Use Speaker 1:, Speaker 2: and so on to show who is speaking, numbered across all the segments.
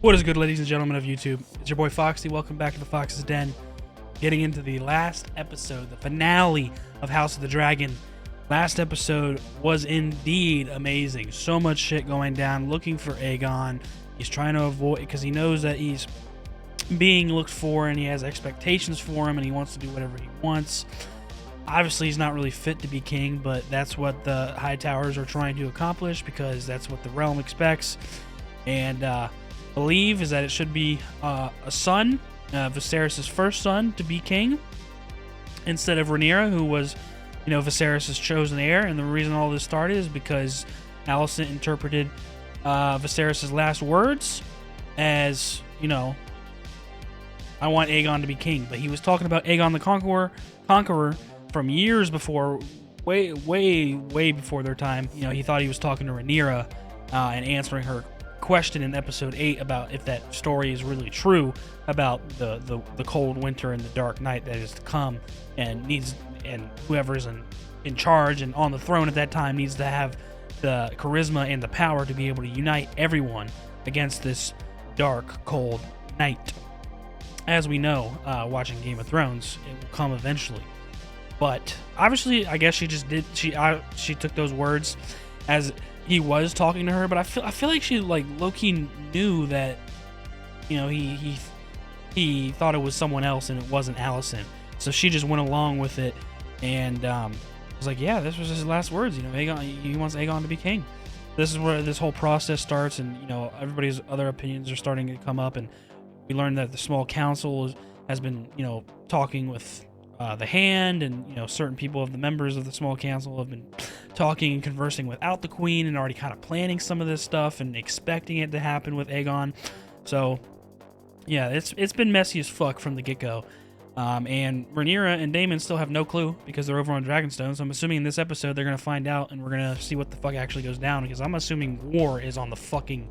Speaker 1: What is good, ladies and gentlemen of YouTube? It's your boy Foxy. Welcome back to the Fox's Den. Getting into the last episode, the finale of House of the Dragon. Last episode was indeed amazing. So much shit going down. Looking for Aegon. He's trying to avoid, because he knows that he's being looked for and he has expectations for him and he wants to do whatever he wants. Obviously, he's not really fit to be king, but that's what the High Towers are trying to accomplish because that's what the realm expects. And, believe is that it should be a son, Viserys' first son, to be king instead of Rhaenyra, who was, Viserys' chosen heir. And the reason all this started is because Alicent interpreted Viserys' last words as, I want Aegon to be king. But he was talking about Aegon the Conqueror from years before, way before their time. He thought he was talking to Rhaenyra and answering her question in episode 8 about if that story is really true about the cold winter and the dark night that is to come, and whoever's in charge and on the throne at that time needs to have the charisma and the power to be able to unite everyone against this dark, cold night. As we know, watching Game of Thrones, it will come eventually. But obviously, I guess she just did. She took those words as he was talking to her, but I feel like she low-key knew that he thought it was someone else and it wasn't Alicent. So she just went along with it and was like, yeah, this was his last words. Aegon, he wants Aegon to be king. This is where this whole process starts, and everybody's other opinions are starting to come up, and we learned that the small council has been talking with the Hand, and certain people of the members of the small council have been talking and conversing without the queen and already kind of planning some of this stuff and expecting it to happen with Aegon. So yeah, it's been messy as fuck from the get-go. And Rhaenyra and Daemon still have no clue because they're over on Dragonstone. So I'm assuming in this episode they're gonna find out and we're gonna see what the fuck actually goes down, because I'm assuming war is on the fucking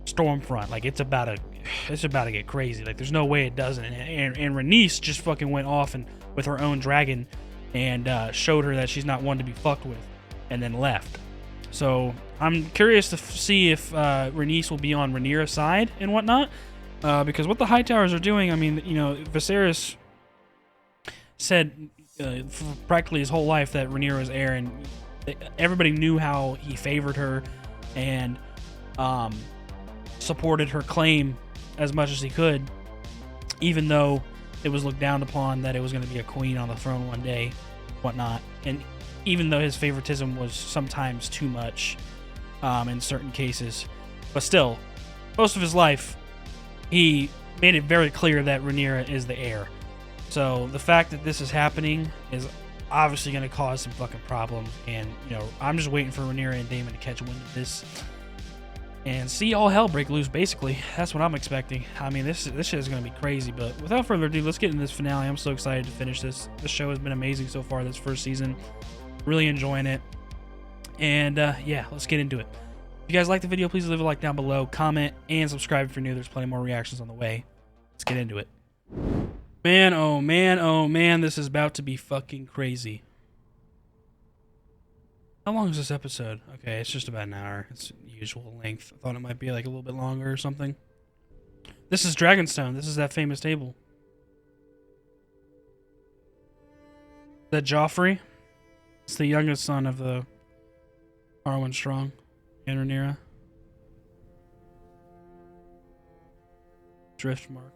Speaker 1: Stormfront. Like it's about to get crazy. Like there's no way it doesn't. And Rhaenys just fucking went off and with her own dragon and showed her that she's not one to be fucked with, and then left. So I'm curious to see if Rhaenys will be on Rhaenyra's side and whatnot, because what the High Towers are doing, I mean, Viserys said for practically his whole life that Rhaenyra was heir, and everybody knew how he favored her and supported her claim as much as he could, even though it was looked down upon that it was going to be a queen on the throne one day, whatnot. And even though his favoritism was sometimes too much in certain cases, but still, most of his life, he made it very clear that Rhaenyra is the heir. So the fact that this is happening is obviously going to cause some fucking problems. And, I'm just waiting for Rhaenyra and Daemon to catch wind of this and see all hell break loose, basically. That's what I'm expecting. I mean, this shit is going to be crazy. But without further ado, let's get into this finale. I'm so excited to finish this. This show has been amazing so far this first season. Really enjoying it. And, yeah, let's get into it. If you guys like the video, please leave a like down below, comment, and subscribe if you're new. There's plenty more reactions on the way. Let's get into it. Man, oh man, oh man, this is about to be fucking crazy. How long is this episode? Okay, it's just about an hour. It's usual length. I thought it might be like a little bit longer or something. This is Dragonstone. This is that famous table. Is that Joffrey? It's the youngest son of the Arwen Strong and Rhaenyra. Driftmark.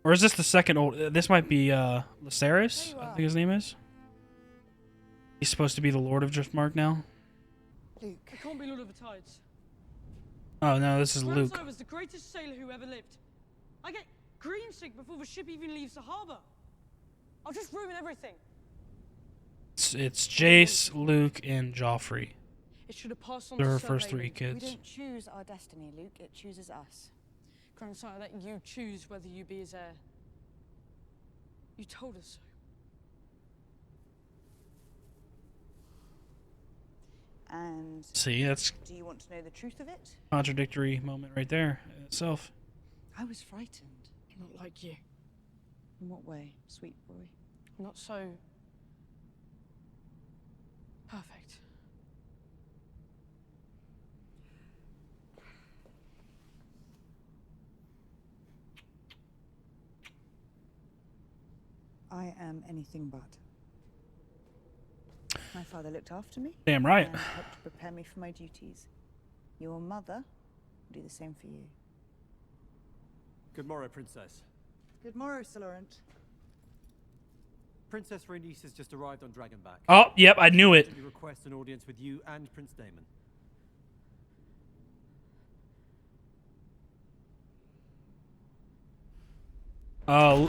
Speaker 1: Or is this the second old? This might be Lucerys, I think his name is. He's supposed to be the Lord of Driftmark now.
Speaker 2: Luke. I can't be Lord of the Tides.
Speaker 1: Oh no, this is Luke.
Speaker 2: I was the greatest sailor who ever lived. I get green sick before the ship even leaves the harbor. I'll just ruin everything.
Speaker 1: It's Jace, Luke, and Joffrey.
Speaker 2: It should have passed on.
Speaker 1: They're
Speaker 2: to
Speaker 1: her
Speaker 2: Sir
Speaker 1: first
Speaker 2: Balon.
Speaker 1: three kids.
Speaker 3: We don't choose our destiny, Luke. It chooses us.
Speaker 2: Grandsire, let you choose whether you be his heir. You told us so.
Speaker 3: And
Speaker 1: See, that's
Speaker 3: do you want to know the truth of it?
Speaker 1: contradictory moment right there in itself.
Speaker 3: I was frightened.
Speaker 2: Not like you.
Speaker 3: In what way, sweet boy?
Speaker 2: Not so perfect.
Speaker 3: I am anything but. My father looked after me.
Speaker 1: Damn right.
Speaker 3: And helped to prepare me for my duties. Your mother will do the same for you.
Speaker 4: Good morrow, Princess.
Speaker 3: Good morrow, Sir Laurent.
Speaker 4: Princess Rhaenys has just arrived on Dragonback.
Speaker 1: Oh, yep, I knew it.
Speaker 4: She requests an audience with you and Prince Daemon.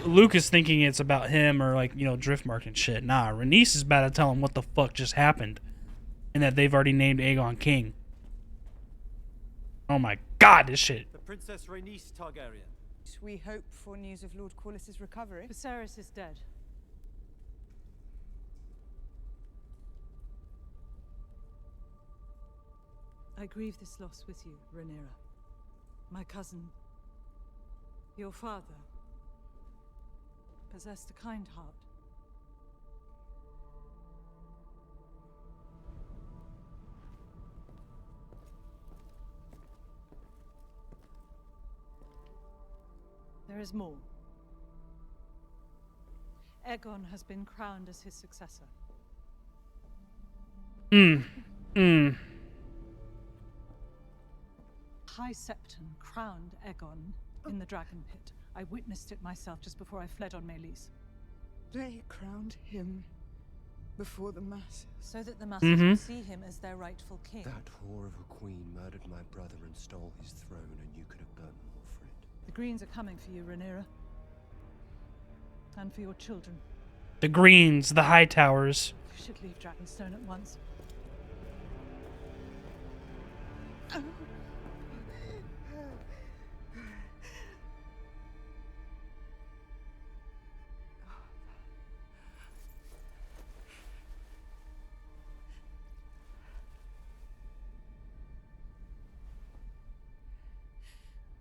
Speaker 1: Luke is thinking it's about him or like, Driftmark and shit. Nah, Rhaenys is about to tell him what the fuck just happened. And that they've already named Aegon king. Oh my god, this shit.
Speaker 4: The Princess Rhaenys Targaryen.
Speaker 3: We hope for news of Lord Corlys's recovery.
Speaker 2: Viserys is dead. I grieve this loss with you, Rhaenyra. My cousin, your father, possessed a kind heart. There is more. Aegon has been crowned as his successor. High Septon crowned Aegon in the Dragon Pit. I witnessed it myself just before I fled on Meleys.
Speaker 3: They crowned him before the masses.
Speaker 2: So that the masses would see him as their rightful king.
Speaker 5: That whore of a queen murdered my brother and stole his throne, and you could have burnt more for it.
Speaker 2: The Greens are coming for you, Rhaenyra. And for your children.
Speaker 1: The Greens, the Hightowers.
Speaker 2: You should leave Dragonstone at once.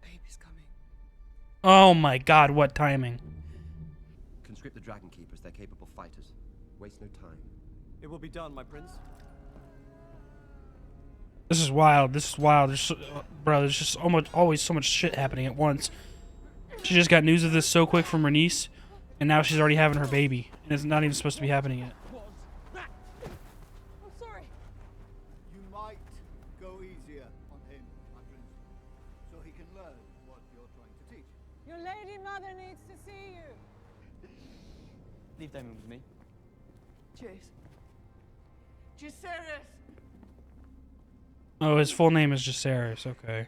Speaker 3: Baby's coming.
Speaker 1: Oh my god, what timing.
Speaker 5: Conscript the Dragon Keepers, they're capable fighters. Waste no time.
Speaker 4: It will be done, my prince.
Speaker 1: This is wild. This is wild. There's just always so much shit happening at once. She just got news of this so quick from Rhaenys, and now she's already having her baby, and it's not even supposed to be happening yet.
Speaker 2: I'm sorry.
Speaker 6: You might go easier on him, my prince, so he can learn what you're trying to teach.
Speaker 2: Your lady mother needs to see you.
Speaker 7: Leave Daemon with me.
Speaker 3: Jacaerys!
Speaker 1: Oh, his full name is Jacaerys. Okay.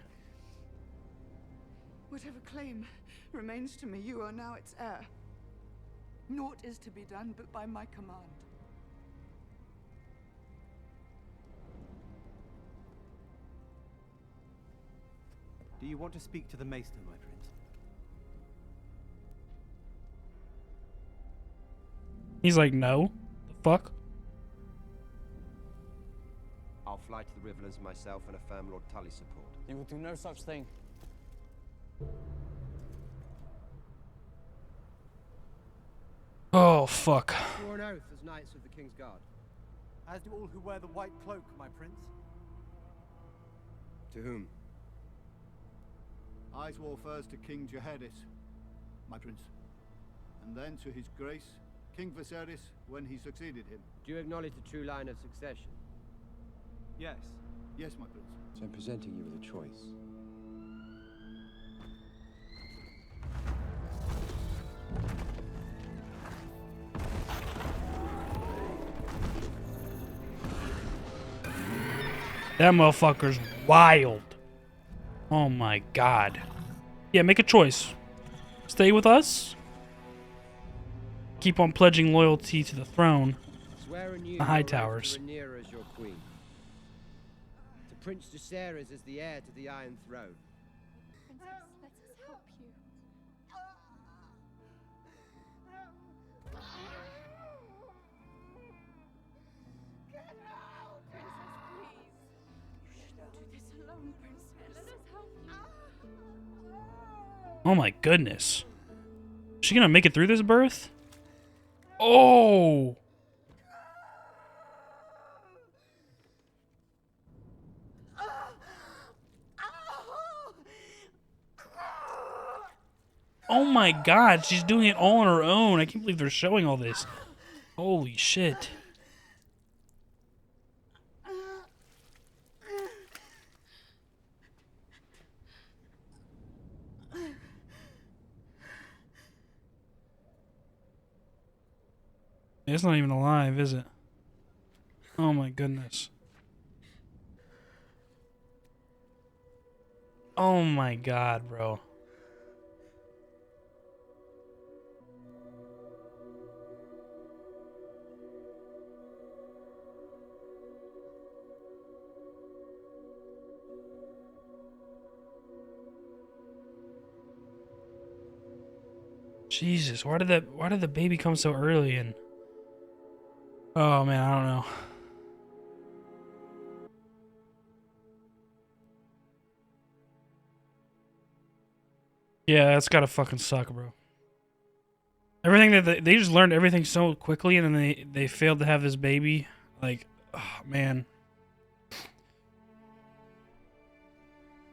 Speaker 3: Whatever claim remains to me, you are now its heir. Naught is to be done but by my command.
Speaker 4: Do you want to speak to the Maester, my prince?
Speaker 1: He's like, no. The fuck?
Speaker 5: I'll fly to the Riverlands myself and affirm Lord Tully's support.
Speaker 7: You will do no such thing.
Speaker 1: Oh, fuck.
Speaker 5: Swore an oath as knights of the King's Guard.
Speaker 4: As do all who wear the white cloak, my prince.
Speaker 5: To whom?
Speaker 6: I swore first to King Jaehaerys, my prince, and then to his grace, King Viserys, when he succeeded him.
Speaker 5: Do you acknowledge the true line of succession?
Speaker 4: Yes.
Speaker 6: Yes, my prince.
Speaker 5: So I'm presenting you with a choice.
Speaker 1: That motherfucker's wild. Oh my god. Yeah, make a choice. Stay with us. Keep on pledging loyalty to the throne.
Speaker 5: Swear anew
Speaker 1: The
Speaker 5: your oath
Speaker 1: Hightowers.
Speaker 5: to Rhaenyra as your queen. To Prince Jacaerys as the heir to the Iron Throne.
Speaker 8: Princess, let us help you. Get out! Princess, please. You should not do this alone, Princess. Let us help you.
Speaker 1: Oh my goodness. Is she gonna make it through this birth? Oh! Oh my god, she's doing it all on her own. I can't believe they're showing all this. Holy shit. It's not even alive, is it? Oh my goodness. Oh my god, bro. Jesus, why did the baby come so early? And oh man, I don't know. Yeah, that's gotta fucking suck, bro. Everything that they just learned everything so quickly, and then they failed to have this baby. Like, oh man.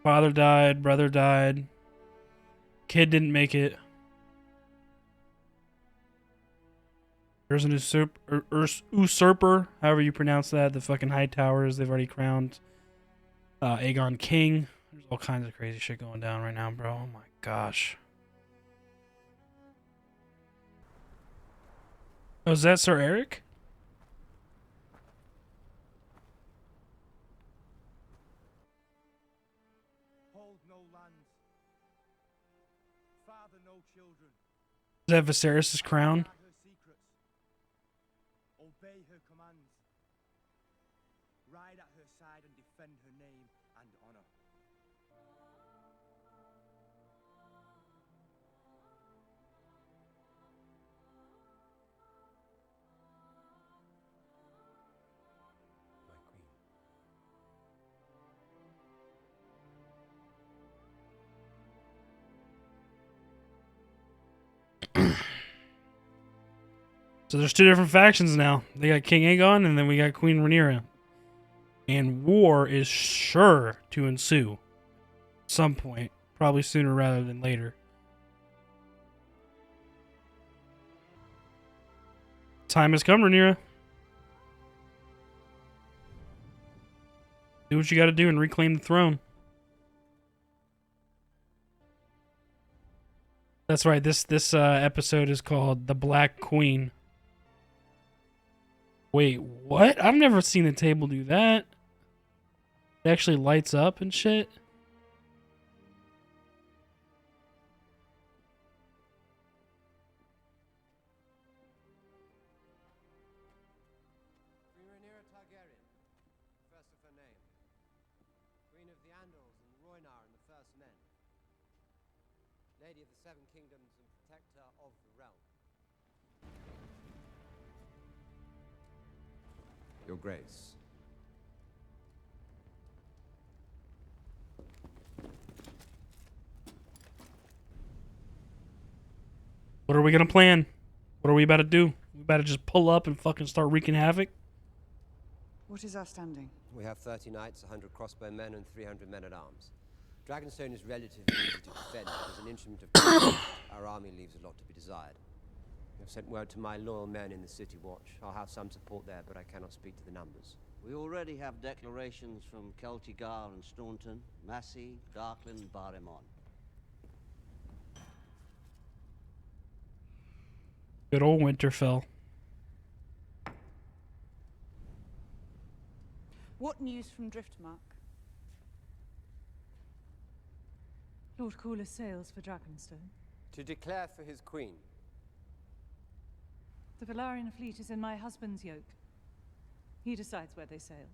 Speaker 1: Father died, brother died, kid didn't make it. There's an usurper, however you pronounce that. The fucking high towers they've already crowned Aegon King. There's all kinds of crazy shit going down right now, bro. Oh my gosh. Oh, is that Sir Eric?
Speaker 6: Hold no lands. Father no children.
Speaker 1: Is that Viserys' crown?
Speaker 6: Guard her secrets. Obey her commands. Ride at her side and defend her name and honor.
Speaker 5: My queen.
Speaker 1: So there's two different factions now. They got King Aegon, and then we got Queen Rhaenyra. And war is sure to ensue. At some point. Probably sooner rather than later. Time has come, Rhaenyra. Do what you gotta do and reclaim the throne. That's right, this episode is called The Black Queen. Wait, what? I've never seen a table do that. It actually lights up and shit.
Speaker 5: Queen Rhaenyra Targaryen, first of her name. Queen of the Andals and Rhoynar and the First Men. Lady of the Seven Kingdoms and protector of the realm. Your Grace.
Speaker 1: What are we gonna plan? What are we about to do? We about to just pull up and fucking start wreaking havoc?
Speaker 3: What is our standing?
Speaker 5: We have 30 knights, 100 crossbow men, and 300 men-at-arms. Dragonstone is relatively easy to defend, but as an instrument of combat, our army leaves a lot to be desired. I've sent word to my loyal men in the City Watch. I'll have some support there, but I cannot speak to the numbers.
Speaker 9: We already have declarations from Celtigar and Staunton, Massey, Darkland, and Barrymon.
Speaker 1: Good old Winterfell.
Speaker 3: What news from Driftmark?
Speaker 2: Lord Cooler sails for Dragonstone.
Speaker 5: To declare for his queen.
Speaker 2: The Velaryon fleet is in my husband's yoke. He decides where they sail.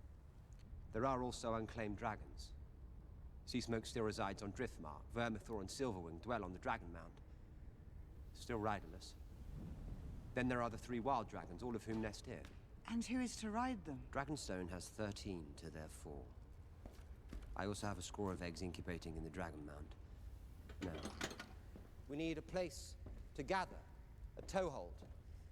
Speaker 5: There are also unclaimed dragons. Seasmoke still resides on Driftmark. Vermithor and Silverwing dwell on the Dragon Mound. Still riderless. Then there are the 3 wild dragons, all of whom nest here.
Speaker 3: And who is to ride them?
Speaker 5: Dragonstone has 13 to their 4. I also have a score of eggs incubating in the Dragon Mound. Now, we need a place to gather, a toehold,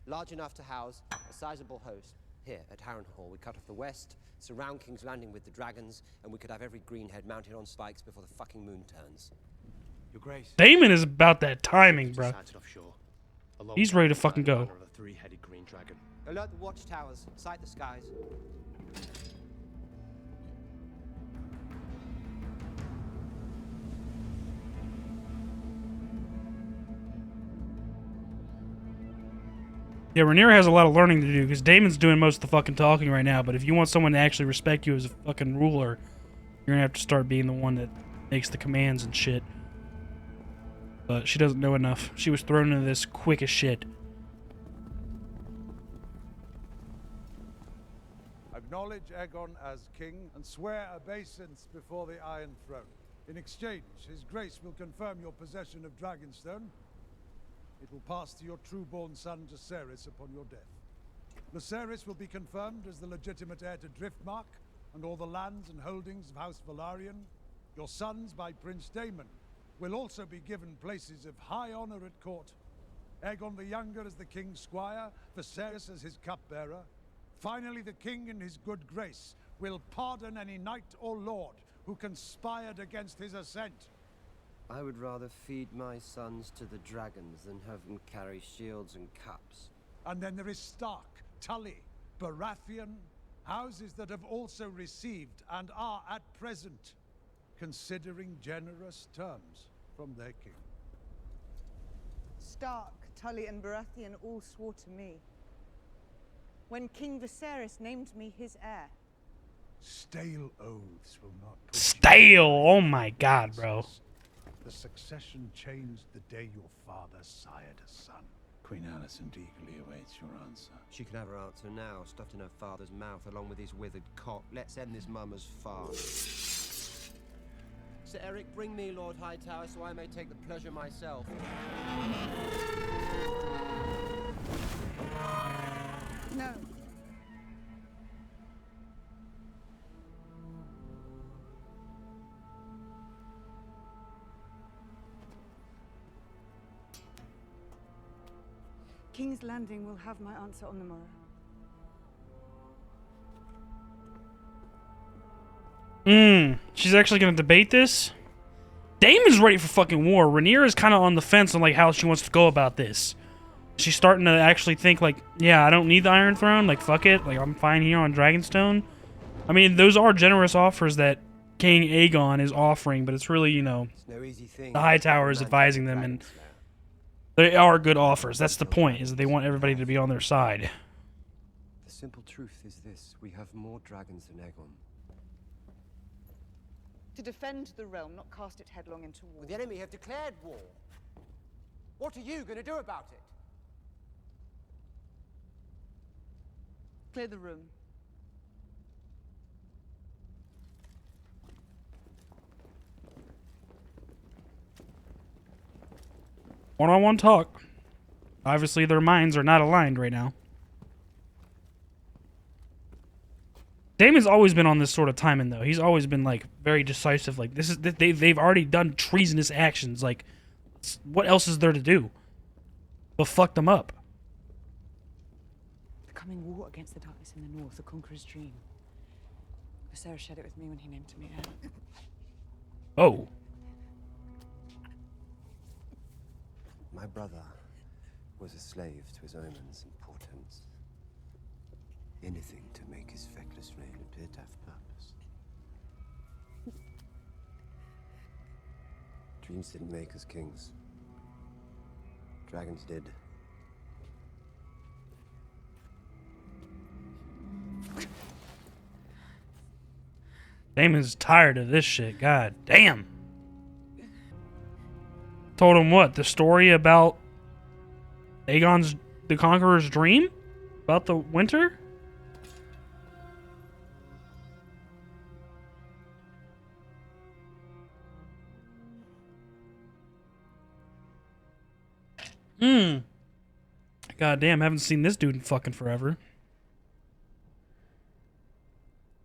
Speaker 5: large enough to house a sizable host. Here, at Harrenhal, we cut off the west, surround King's Landing with the dragons, and we could have every greenhead mounted on spikes before the fucking moon turns.
Speaker 4: Your Grace.
Speaker 1: Damon is about that timing, bro.
Speaker 10: Sighted offshore.
Speaker 1: He's ready to fucking go.
Speaker 10: Of the three-headed green dragon.
Speaker 5: Alert the watchtowers. Sight the skies.
Speaker 1: Yeah, Rhaenyra has a lot of learning to do because Damon's doing most of the fucking talking right now. But if you want someone to actually respect you as a fucking ruler, you're gonna have to start being the one that makes the commands and shit. But she doesn't know enough. She was thrown into this quick as shit.
Speaker 11: Acknowledge Aegon as king and swear obeisance before the Iron Throne. In exchange, His Grace will confirm your possession of Dragonstone. It will pass to your true-born son Jacaerys upon your death. Lucerys will be confirmed as the legitimate heir to Driftmark and all the lands and holdings of House Velaryon. Your sons by Prince Daemon will also be given places of high honor at court. Aegon the Younger as the king's squire, Viserys as his cupbearer. Finally, the king in his good grace will pardon any knight or lord who conspired against his ascent.
Speaker 5: I would rather feed my sons to the dragons than have them carry shields and cups.
Speaker 11: And then there is Stark, Tully, Baratheon, houses that have also received and are at present considering generous terms from their king.
Speaker 8: Stark, Tully, and Baratheon all swore to me when King Viserys named me his heir.
Speaker 11: Stale oaths will not put
Speaker 1: Stale! Oh my god, bro.
Speaker 11: The succession changed the day your father sired a son. Queen Alicent eagerly awaits your answer.
Speaker 5: She can have her answer now, stuffed in her father's mouth along with his withered cock. Let's end this mummer's farce. Sir Eric, bring me Lord Hightower so I may take the pleasure myself.
Speaker 8: No. King's Landing will have my answer on the morrow.
Speaker 1: She's actually gonna debate this? Daemon's ready for fucking war. Rhaenyra is kind of on the fence on like how she wants to go about this. She's starting to actually think like, yeah, I don't need the Iron Throne. Like, fuck it. Like, I'm fine here on Dragonstone. I mean, those are generous offers that King Aegon is offering, but it's really, you know,
Speaker 5: It's no easy thing.
Speaker 1: the Hightower is advising them, and they are good offers. That's the point, is that they want everybody to be on their side.
Speaker 5: The simple truth is this: we have more dragons than Aegon.
Speaker 8: To defend the realm, not cast it headlong into war.
Speaker 5: The enemy have declared war. What are you going to do about it?
Speaker 8: Clear the room.
Speaker 1: One-on-one talk. Obviously, their minds are not aligned right now. Daemon's always been on this sort of timing, though. He's always been like very decisive. Like this is they've already done treasonous actions. Like, what else is there to do? But fuck them up.
Speaker 2: The coming war against the darkness in the north, the Conqueror's dream. Viserys shared it with me when he named me heir.
Speaker 1: Oh.
Speaker 5: My brother was a slave to his omens and portents. Anything to make his feckless reign appear to have purpose. Dreams didn't make us kings. Dragons did.
Speaker 1: Daemon's tired of this shit. God damn. Told him what? The story about Aegon's the Conqueror's dream? About the winter? God damn, haven't seen this dude in fucking forever.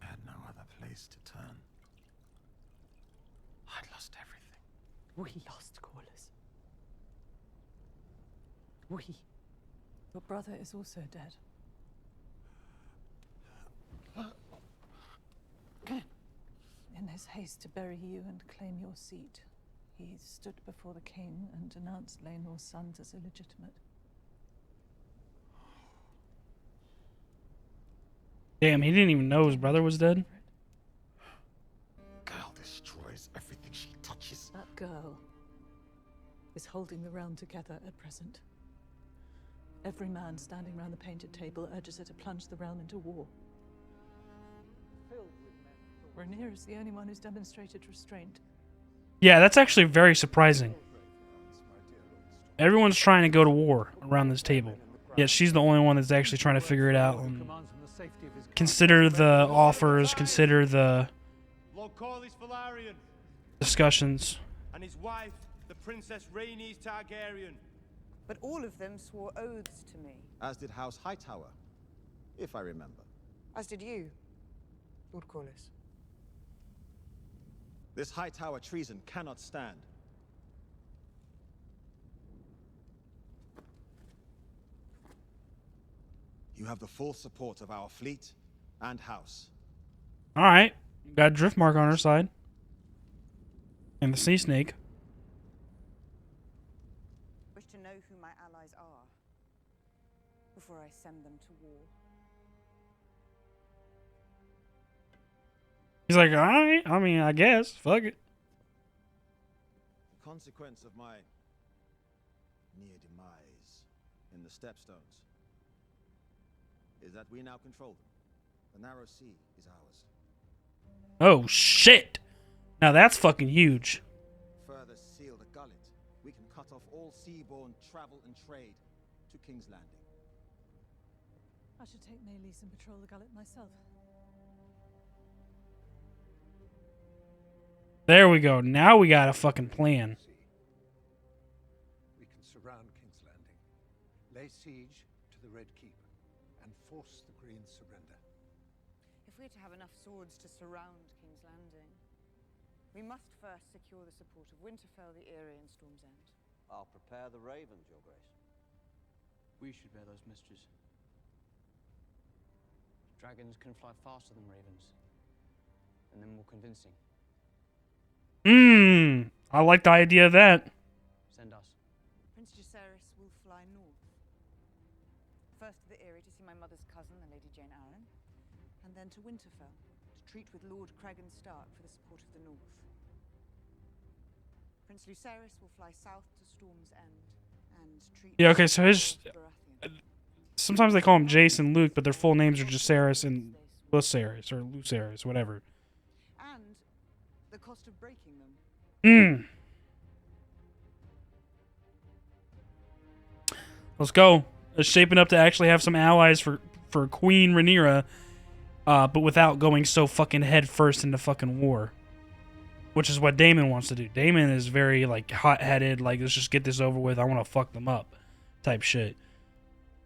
Speaker 11: I had no other place to turn. I'd lost everything.
Speaker 2: We lost Corlys. We. Your brother is also dead. In his haste to bury you and claim your seat,
Speaker 10: He stood before the king and denounced Laenor's sons as illegitimate.
Speaker 1: Damn, he didn't even know his brother was dead.
Speaker 12: Girl destroys everything she touches.
Speaker 10: That girl is holding the realm together at present. Every man standing round the painted table urges her to plunge the realm into war. Rhaenyra is the only one who's demonstrated restraint.
Speaker 1: Yeah, that's actually very surprising. Everyone's trying to go to war around this table. Yet she's the only one that's actually trying to figure it out and consider the offers, consider the
Speaker 13: Lord Corlys Velaryon
Speaker 1: discussions.
Speaker 13: and his wife, the Princess Rhaenys Targaryen.
Speaker 8: But all of them swore oaths to me.
Speaker 12: As did House Hightower, if I remember.
Speaker 8: As did you, Lord Corlys.
Speaker 12: This Hightower treason cannot stand. You have the full support of our fleet and house.
Speaker 1: All right, got a Driftmark on her side, and the Sea Snake.
Speaker 8: Wish to know who my allies are before I send them to war.
Speaker 1: He's like, all right. I mean, I guess. Fuck it.
Speaker 12: The consequence of my near demise in the Stepstones is that we now control them. The narrow sea is ours.
Speaker 1: Oh shit! Now that's fucking huge.
Speaker 12: Further seal the gullet, we can cut off all seaborne travel and trade to King's Landing.
Speaker 10: I should take Meleys and patrol the gullet myself.
Speaker 1: There we go. Now we got a fucking plan.
Speaker 11: We can surround King's Landing, lay siege to the Red Keep, and force the Green surrender.
Speaker 8: If we're to have enough swords to surround King's Landing, we must first secure the support of Winterfell, the Eyrie, and Storm's End.
Speaker 9: I'll prepare the ravens, Your Grace.
Speaker 7: We should bear those mysteries. Dragons can fly faster than ravens, and they're more convincing.
Speaker 1: I like the idea of that.
Speaker 7: Send us.
Speaker 8: Prince Jacaerys will fly north. First to the Eyrie to see my mother's cousin, the Lady Jane Arryn, and then to Winterfell to treat with Lord Cregan Stark for the support of the north. Prince Lucerys will fly south to Storm's End and treat.
Speaker 1: Yeah, okay, so his... Sometimes they call him Jason Luke, but their full names are Jacaerys and Lucerys, or Lucerys, whatever.
Speaker 8: And the cost of breaking them.
Speaker 1: Let's go. It's shaping up to actually have some allies for Queen Rhaenyra, but without going so fucking head first into fucking war. Which is what Daemon wants to do. Daemon is very, like, hot-headed, like, let's just get this over with, I want to fuck them up type shit.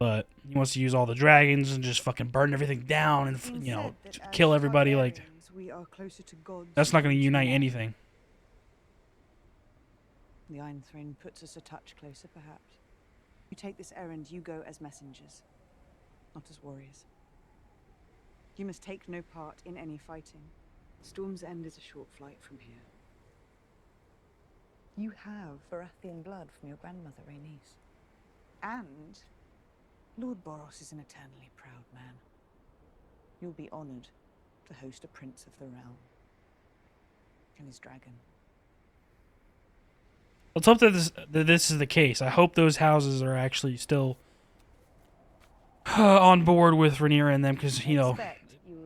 Speaker 1: But he wants to use all the dragons and just fucking burn everything down and, you know, kill everybody, like...
Speaker 8: We are closer to gods.
Speaker 1: That's not going to unite anything.
Speaker 8: The Iron Throne puts us a touch closer, perhaps. You take this errand, you go as messengers, not as warriors. You must take no part in any fighting. Storm's End is a short flight from here. You have Baratheon blood from your grandmother, Rhaenys. And Lord Boros is an eternally proud man. You'll be honored to host a prince of the realm and his dragon.
Speaker 1: Let's hope that this is the case. I hope those houses are actually still on board with Rhaenyra and them, because, you know,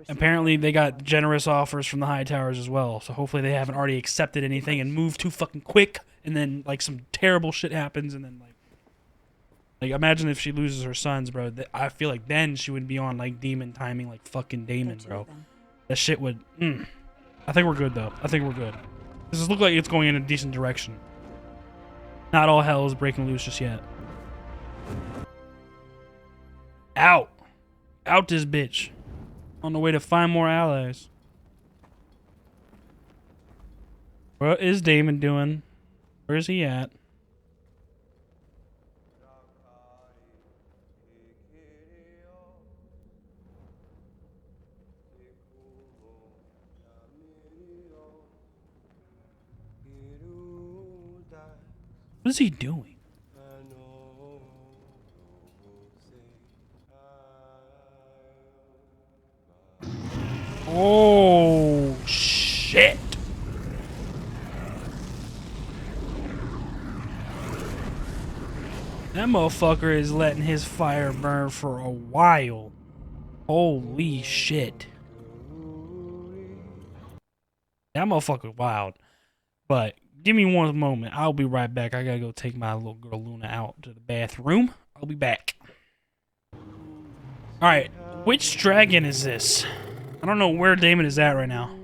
Speaker 1: apparently they got generous offers from the High Towers as well. So hopefully they haven't already accepted anything and moved too fucking quick, and then, like, some terrible shit happens, and then, like imagine if she loses her sons, bro. I feel like then she would be on, like, demon timing, like fucking Daemon, bro. That shit would... I think we're good, though. I think we're good. This looks like it's going in a decent direction. Not all hell is breaking loose just yet. Out. Out this bitch. On the way to find more allies. What is Daemon doing? Where is he at? What is he doing? Oh, shit. That motherfucker is letting his fire burn for a while. Holy shit. That motherfucker wild. But give me one moment. I'll be right back. I gotta go take my little girl Luna out to the bathroom. I'll be back. Alright, which dragon is this? I don't know where Daemon is at right now.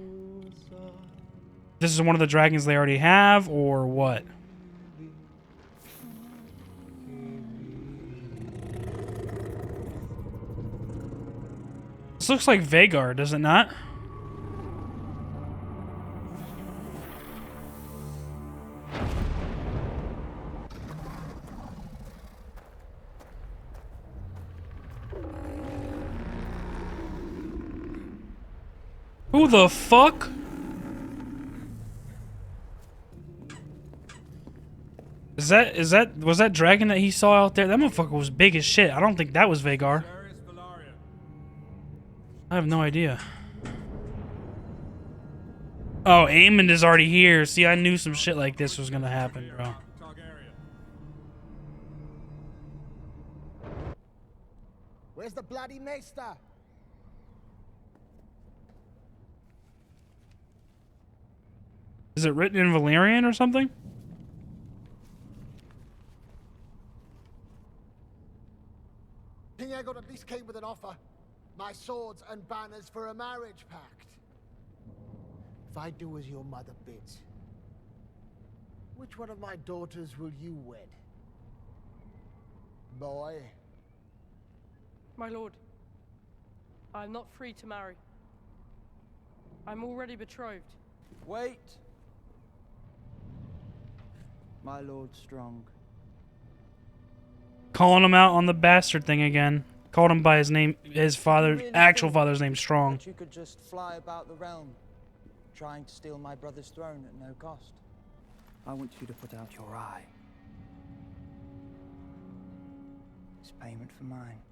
Speaker 1: This is one of the dragons they already have, or what? This looks like Vhagar, does it not? Who the fuck? Was that dragon that he saw out there? That motherfucker was big as shit. I don't think that was Vhagar. I have no idea. Oh, Aemond is already here. See, I knew some shit like this was gonna happen, bro.
Speaker 14: Where's the bloody maester?
Speaker 1: Is it written in Valyrian or something?
Speaker 14: King Aegon at least came with an offer. My swords and banners for a marriage pact. If I do as your mother bids, which one of my daughters will you wed? Boy?
Speaker 2: My lord, I'm not free to marry. I'm already betrothed.
Speaker 7: Wait. My lord Strong.
Speaker 1: Calling him out on the bastard thing again. Called him by his name, his father, actual father's name, Strong.
Speaker 7: That you could just fly about the realm, trying to steal my brother's throne at no cost.
Speaker 4: I want you to put out your eye.
Speaker 7: It's payment for mine.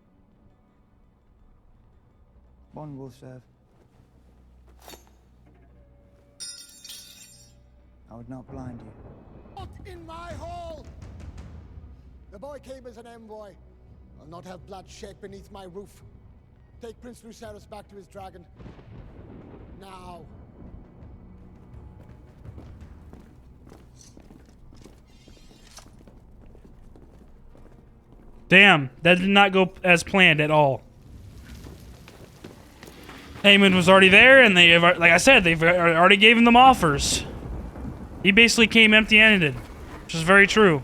Speaker 7: One will serve. I would not blind you.
Speaker 14: Not in my hall! The boy came as an envoy. I'll not have blood shed beneath my roof. Take Prince Lucerys back to his dragon. Now.
Speaker 1: Damn, that did not go as planned at all. Aemond was already there, and they, like I said, they've already gave him them offers. He basically came empty-handed, which is very true.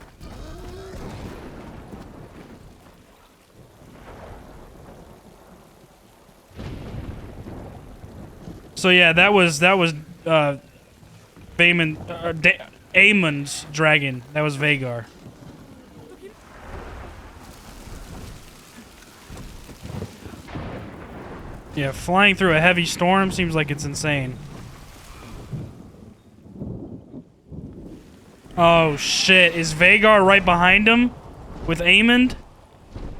Speaker 1: So yeah, that was Aemond's dragon. That was Vhagar. Yeah, flying through a heavy storm seems like it's insane. Oh shit, is Vhagar right behind him with Aemond?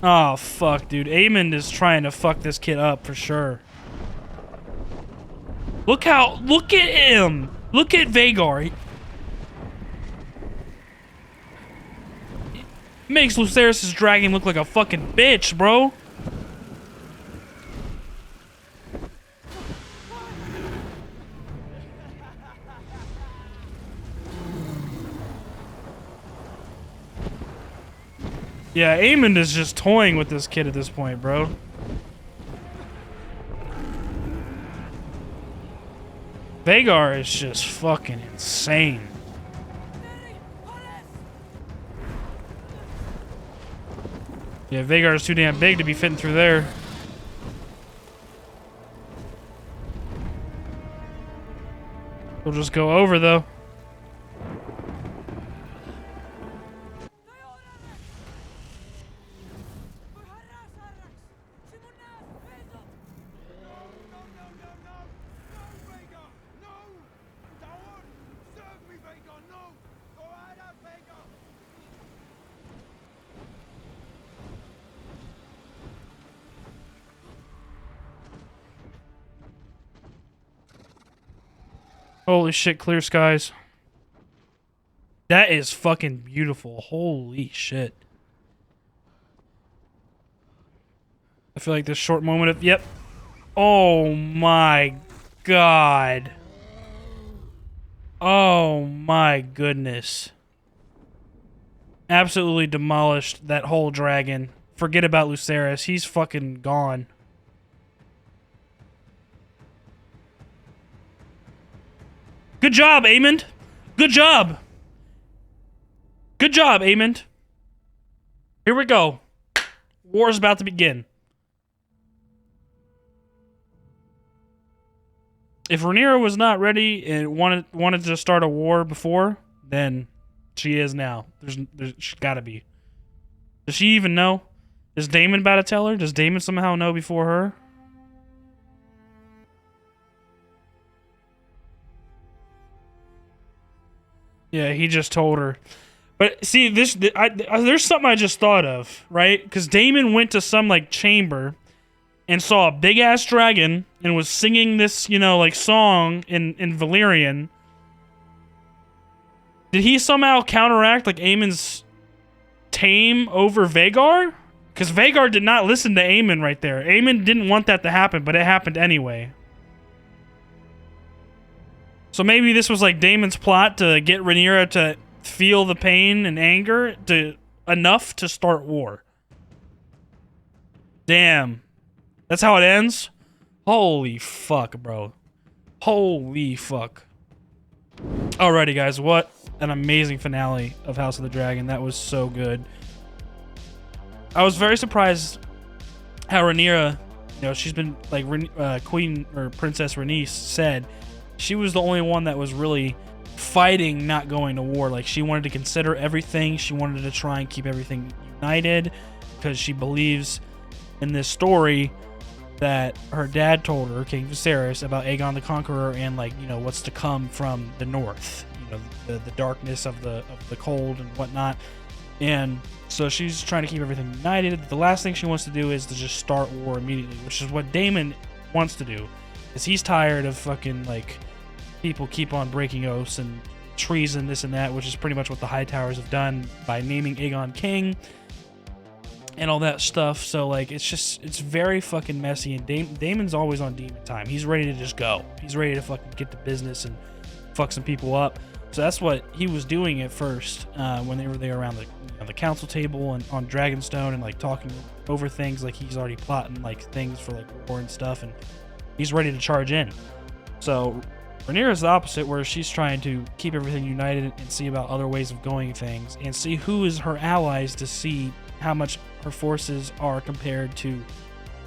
Speaker 1: Oh fuck, dude. Aemond is trying to fuck this kid up for sure. Look at him! Look at Vhagar. He makes Lucerys' dragon look like a fucking bitch, bro. Yeah, Aemond is just toying with this kid at this point, bro. Vhagar is just fucking insane. Yeah, Vhagar is too damn big to be fitting through there. He'll just go over, though. Holy shit, clear skies. That is fucking beautiful. Holy shit. I feel like this short moment of... Yep. Oh my god. Oh my goodness. Absolutely demolished that whole dragon. Forget about Lucerys. He's fucking gone. Good job, Aemond. Good job. Good job, Aemond. Here we go. War's about to begin. If Rhaenyra was not ready and wanted to start a war before, then she is now. She's got to be. Does she even know? Is Daemon about to tell her? Does Daemon somehow know before her? Yeah, he just told her. But see, there's something I just thought of, right? Because Daemon went to some like chamber and saw a big ass dragon and was singing this, you know, like song in Valyrian. Did he somehow counteract like Aemon's tame over Vhagar? Because Vhagar did not listen to Aemon right there. Aemon didn't want that to happen, but it happened anyway. So maybe this was like Daemon's plot to get Rhaenyra to feel the pain and anger enough to start war. Damn. That's how it ends? Holy fuck, bro. Holy fuck. Alrighty, guys. What an amazing finale of House of the Dragon. That was so good. I was very surprised how Rhaenyra, you know, she's been, like, Queen or Princess Rhaenys said, she was the only one that was really fighting not going to war. Like, she wanted to consider everything. She wanted to try and keep everything united because she believes in this story that her dad told her, King Viserys, about Aegon the Conqueror and, like, you know, what's to come from the north. You know, the darkness of the cold and whatnot. And so she's trying to keep everything united. The last thing she wants to do is to just start war immediately, which is what Daemon wants to do. Because he's tired of fucking, like, people keep on breaking oaths and treason, this and that, which is pretty much what the Hightowers have done by naming Aegon king and all that stuff. So, like, it's very fucking messy, and Daemon's always on demon time. He's ready to just go. He's ready to fucking get to business and fuck some people up. So that's what he was doing at first when they were there around the council table and on Dragonstone and, like, talking over things. Like, he's already plotting, like, things for, like, war and stuff, and he's ready to charge in. So Rhaenyra's the opposite, where she's trying to keep everything united and see about other ways of going things and see who is her allies to see how much her forces are compared to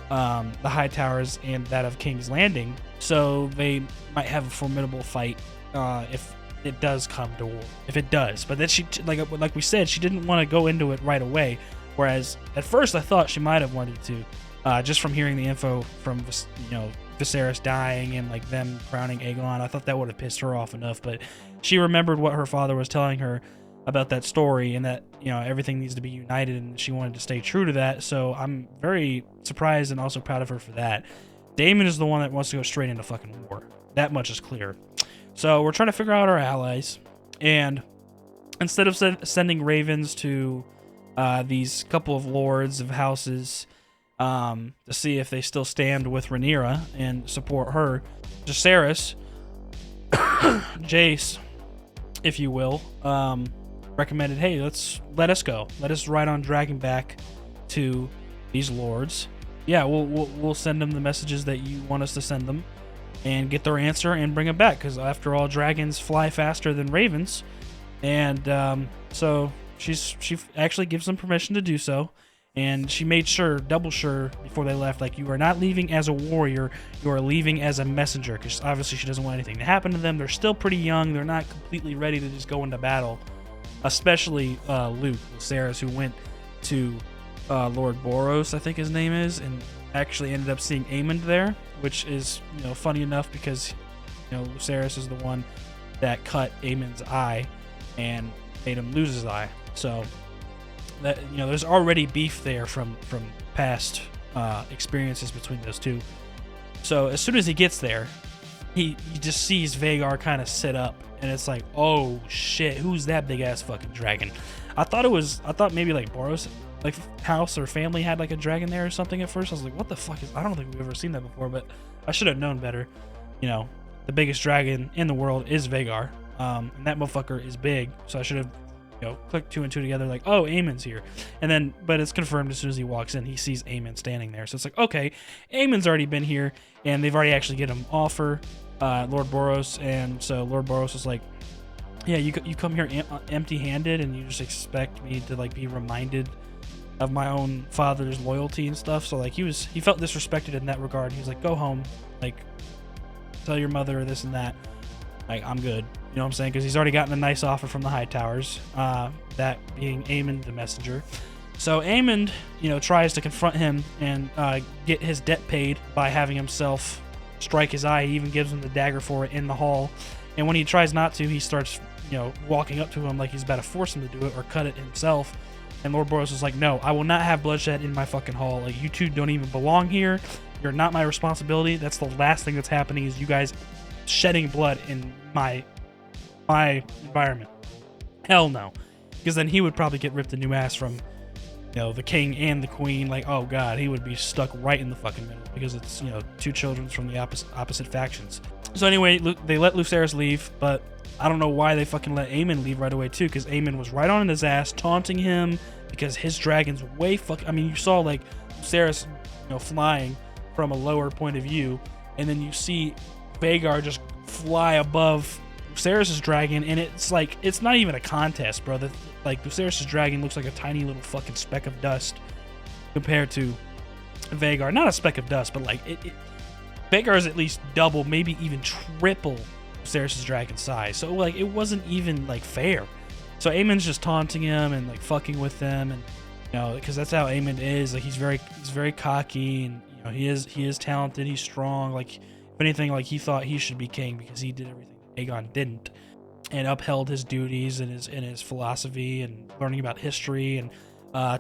Speaker 1: the Hightowers and that of King's Landing. So they might have a formidable fight if it does come to war. If it does. But then she, like we said, she didn't want to go into it right away. Whereas at first I thought she might have wanted to, just from hearing the info from, you know, Viserys dying and, like, them crowning Aegon. I thought that would have pissed her off enough, but she remembered what her father was telling her about that story and that, you know, everything needs to be united, and she wanted to stay true to that. So I'm very surprised and also proud of her for that. Daemon is the one that wants to go straight into fucking war. That much is clear. So we're trying to figure out our allies, and instead of sending ravens to these couple of lords of houses to see if they still stand with Rhaenyra and support her, Jacaerys, Jace, if you will, recommended, hey, let us go. Let us ride on dragon back to these lords. Yeah, we'll send them the messages that you want us to send them and get their answer and bring them back, because after all, dragons fly faster than ravens. And so she actually gives them permission to do so. And she made sure, double sure, before they left, like, you are not leaving as a warrior, you are leaving as a messenger, because obviously she doesn't want anything to happen to them. They're still pretty young. They're not completely ready to just go into battle, especially Luke Viserys, who went to Lord Boros, I think his name is, and actually ended up seeing Aemond there, which is, you know, funny enough because, you know, Viserys is the one that cut Aemond's eye and made him lose his eye. So that, you know, there's already beef there from past experiences between those two. So as soon as he gets there, he just sees Vhagar kind of sit up, and it's like, oh shit, who's that big ass fucking dragon? I thought maybe like Boros, like house or family had like a dragon there or something at first. I was like, what the fuck is? I don't think we've ever seen that before, but I should have known better. You know, the biggest dragon in the world is Vhagar, and that motherfucker is big, so I should have, you know, clicked 2 and 2 together, like, oh, Aemon's here. And then, but it's confirmed as soon as he walks in, he sees Aemon standing there. So it's like, okay, Aemon's already been here, and they've already actually get him offer, Lord Boros. And so Lord Boros was like, yeah, you come here empty-handed, and you just expect me to like be reminded of my own father's loyalty and stuff. So like he felt disrespected in that regard. He was like, go home, like tell your mother this and that. Like, I'm good. You know what I'm saying? Because he's already gotten a nice offer from the High Towers, that being Aemon the messenger. So Aemon, you know, tries to confront him and get his debt paid by having himself strike his eye. He even gives him the dagger for it in the hall. And when he tries not to, he starts, you know, walking up to him like he's about to force him to do it or cut it himself. And Lord Boros is like, no, I will not have bloodshed in my fucking hall. Like, you two don't even belong here. You're not my responsibility. That's the last thing that's happening, is you guys shedding blood in my environment. Hell no. Because then he would probably get ripped a new ass from, you know, the king and the queen. Like, oh god, he would be stuck right in the fucking middle, because it's, you know, two children from the opposite factions. So anyway, they let Lucerys leave, but I don't know why they fucking let Aemon leave right away too, because Aemon was right on his ass, taunting him, because his dragon's way I mean, you saw like Lucerys, you know, flying from a lower point of view, and then you see Vhagar just fly above Lucerys' dragon, and it's like, it's not even a contest, bro. Like, Lucerys' dragon looks like a tiny little fucking speck of dust compared to Vhagar. Not a speck of dust, but like, Vhagar is at least double, maybe even triple Lucerys' dragon size. So like, it wasn't even like fair. So Aemon's just taunting him and like fucking with them, and you know, because that's how Aemon is. Like, he's very cocky, and you know, he is talented, he's strong. Like, if anything, like, he thought he should be king because he did everything Aegon didn't, and upheld his duties and his philosophy and learning about history and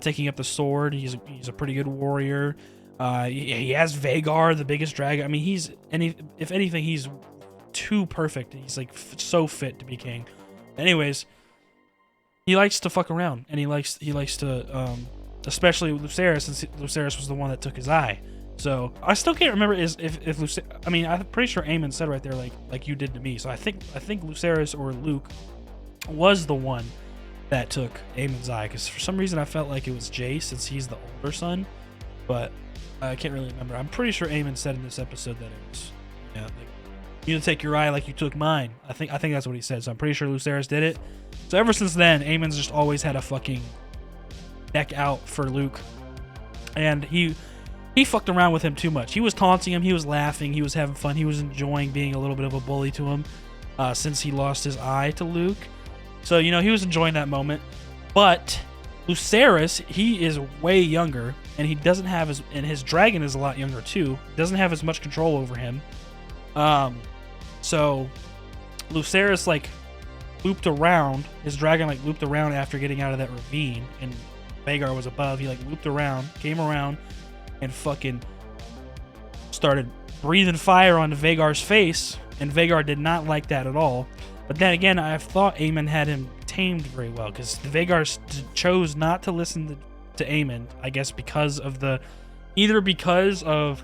Speaker 1: taking up the sword. He's a pretty good warrior. He has Vhagar, the biggest dragon. I mean, if anything, he's too perfect. He's like so fit to be king. Anyways, he likes to fuck around, and he likes to, especially with Lucerys, since Lucerys was the one that took his eye. So I still can't remember if Lucerys, I mean, I'm pretty sure Aemon said right there, like you did to me. So I think Lucerys or Luke was the one that took Aemon's eye, because for some reason I felt like it was Jace, since he's the older son, but I can't really remember. I'm pretty sure Aemon said in this episode that it was, yeah, like, you need to take your eye like you took mine. I think that's what he said. So I'm pretty sure Lucerys did it. So ever since then, Aemon's just always had a fucking neck out for Luke, and he fucked around with him too much. He was taunting him, he was laughing, he was having fun, he was enjoying being a little bit of a bully to him, since he lost his eye to Luke. So, you know, he was enjoying that moment. But Lucerys, he is way younger, and he doesn't have and his dragon is a lot younger too. Doesn't have as much control over him. So Lucerys like looped around, his dragon like looped around after getting out of that ravine, and Vhagar was above. He like looped around, came around, and fucking started breathing fire onto Vhagar's face, and Vhagar did not like that at all. But then again, I thought Aemon had him tamed very well, because Vhagar chose not to listen to Aemon, I guess because of either because of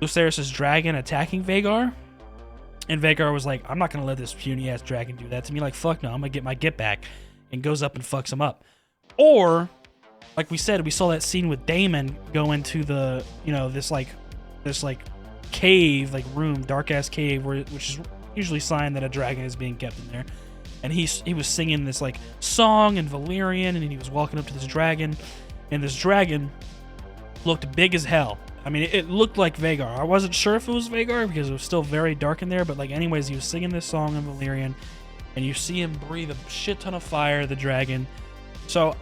Speaker 1: Lucerys' dragon attacking Vhagar, and Vhagar was like, I'm not going to let this puny ass dragon do that to me. Like, fuck no, I'm going to get my get back, and goes up and fucks him up. Or, like we said, we saw that scene with Daemon go into the, you know, this cave, like room, dark ass cave, which is usually a sign that a dragon is being kept in there. And he was singing this like song in Valyrian, and he was walking up to this dragon, and this dragon looked big as hell. I mean, it looked like Vhagar. I wasn't sure if it was Vhagar because it was still very dark in there, but like anyways, he was singing this song in Valyrian, and you see him breathe a shit ton of fire, the dragon. So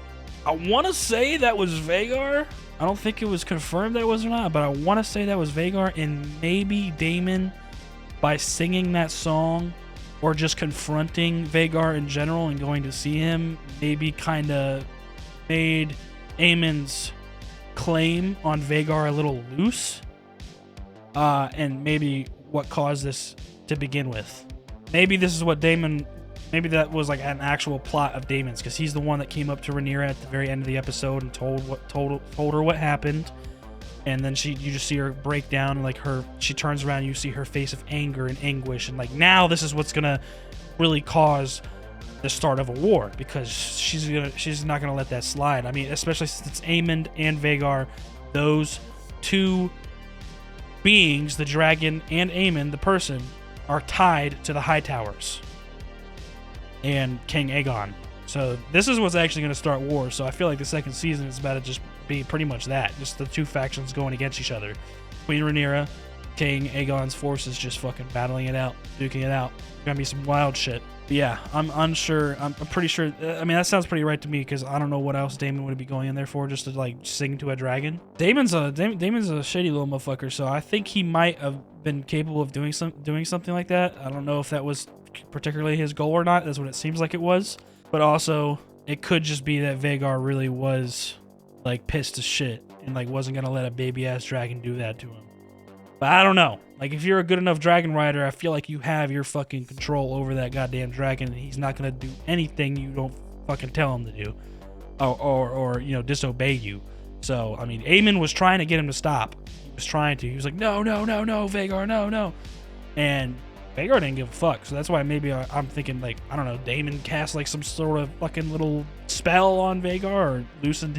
Speaker 1: I want to say that was Vhagar. I don't think it was confirmed that it was or not, but I want to say that was Vhagar, and maybe Daemon, by singing that song or just confronting Vhagar in general and going to see him, maybe kind of made Aemon's claim on Vhagar a little loose, and maybe what caused this to begin with. Maybe this is what Daemon, maybe that was like an actual plot of Daemon's, because he's the one that came up to Rhaenyra at the very end of the episode and told her what happened. And then you just see her break down, and like she turns around and you see her face of anger and anguish, and like now this is what's gonna really cause the start of a war, because she's not gonna let that slide. I mean, especially since it's Aemond and Vhagar, those two beings, the dragon and Aemond, the person, are tied to the High Towers and King Aegon. So this is what's actually going to start war. So I feel like the second season is about to just be pretty much that, just the two factions going against each other. Queen Rhaenyra, King Aegon's forces just fucking battling it out, duking it out. Gonna be some wild shit. But yeah, I'm unsure. I'm pretty sure. I mean, that sounds pretty right to me, because I don't know what else Daemon would be going in there for, just to like sing to a dragon. Daemon's a shady little motherfucker, so I think he might have been capable of doing something like that. I don't know if that was particularly his goal or not. That's what it seems like it was. But also, it could just be that Vhagar really was like pissed as shit and like wasn't gonna let a baby ass dragon do that to him. But I don't know. Like, if you're a good enough dragon rider, I feel like you have your fucking control over that goddamn dragon, and he's not gonna do anything you don't fucking tell him to do, or you know, disobey you. So I mean, Aemond was trying to get him to stop. He was trying to. He was like, no, Vhagar, no. And Vhagar didn't give a fuck. So that's why maybe I'm thinking, like, I don't know, Daemon cast like some sort of fucking little spell on Vhagar, or loosened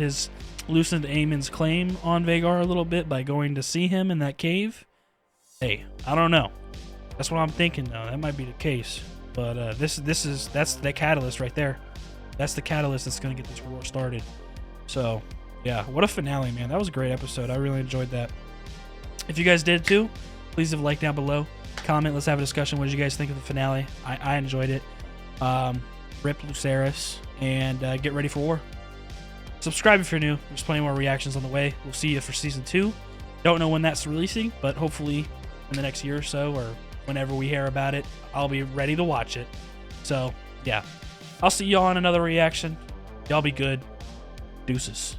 Speaker 1: Aemond's claim on Vhagar a little bit by going to see him in that cave. Hey, I don't know. That's what I'm thinking though. That might be the case. But that's the catalyst right there. That's the catalyst that's gonna get this war started. So yeah, what a finale, man. That was a great episode. I really enjoyed that. If you guys did too, please leave a like down below. Comment. Let's have a discussion. What did you guys think of the finale? I enjoyed it. Rip Lucerys, and get ready for war. Subscribe if you're new. There's plenty more reactions on the way. We'll see you for season 2. Don't know when that's releasing, but hopefully in the next year or so, or whenever we hear about it, I'll be ready to watch it. So yeah, I'll see y'all on another reaction. Y'all be good. Deuces.